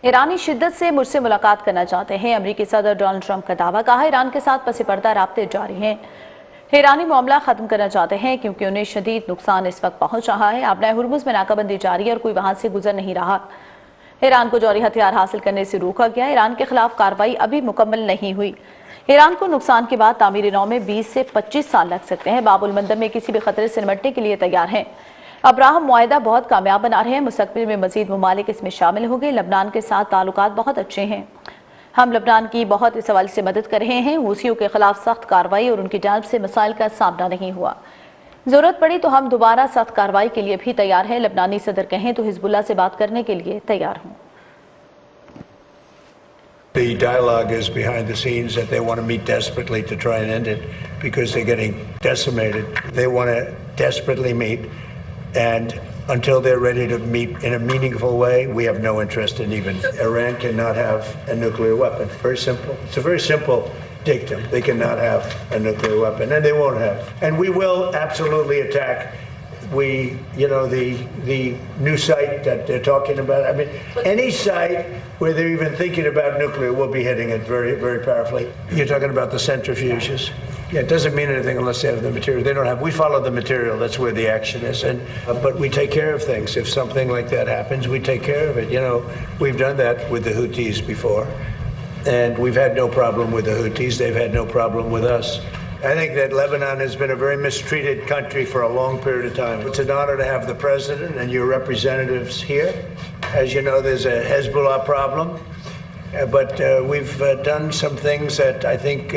ईरानी शिद्दत से मुझसे मुलाकात करना चाहते हैं। अमेरिकी सदर डोनाल्ड ट्रंप का दावा। कहा ईरान के साथ पसे पर्दा राब्ते जारी हैं। ईरानी मामला खत्म करना चाहते हैं क्योंकि उन्हें शदीद नुकसान इस वक्त पहुंच रहा है। आबनाए हुर्मुज़ में नाकाबंदी जारी है और कोई वहां से गुजर नहीं रहा। ईरान को जौहरी हथियार हासिल करने से रोका गया। ईरान के खिलाफ कार्रवाई अभी मुकम्मल नहीं हुई। ईरान को नुकसान के बाद तामीर नौ में 20 से 25 साल लग सकते हैं। बाबुल मंदब में किसी भी खतरे से निपटने के लिए तैयार हैं। अब्राहम मुआहिदा बहुत कामयाब बना रहे हैं। मुस्तकबिल में मजीद ममालिक इसमें शामिल होंगे। लबनान के साथ ताल्लुकात बहुत अच्छे हैं। हम लबनान की बहुत इस हवाले से मदद कर रहे हैं। हूसियों के खिलाफ सख्त कार्रवाई और उनकी जानिब से मसाइल का सामना नहीं हुआ। जरूरत पड़ी तो हम दोबारा सख्त कार्रवाई के लिए भी तैयार हैं। लबनानी सदर कहें तो हिजबुल्लाह से बात करने के लिए तैयार हूँ। The dialogue is behind the scenes that they want to meet desperately to try and end it because they're getting decimated. They want to desperately meet, and until they're ready to meet in a meaningful way, we have no interest in even. Iran cannot have a nuclear weapon. Very simple. It's a very simple dictum. They cannot have a nuclear weapon, and they won't have. And we will absolutely attack. The new site that they're talking about. I mean, any site where they're even thinking about nuclear, we'll be hitting it very, very powerfully. You're talking about the centrifuges. Yeah, it doesn't mean anything unless they have the material. They don't have. We follow the material. That's where the action is. But we take care of things. If something like that happens, we take care of it. We've done that with the Houthis before, and we've had no problem with the Houthis. They've had no problem with us. I think that Lebanon has been a very mistreated country for a long period of time. It's an honor to have the president and your representatives here. As you know, there's a Hezbollah problem, but we've done some things that I think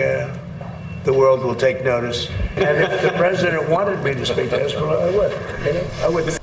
the world will take notice. And if the president wanted me to speak to Hezbollah, I would. I would.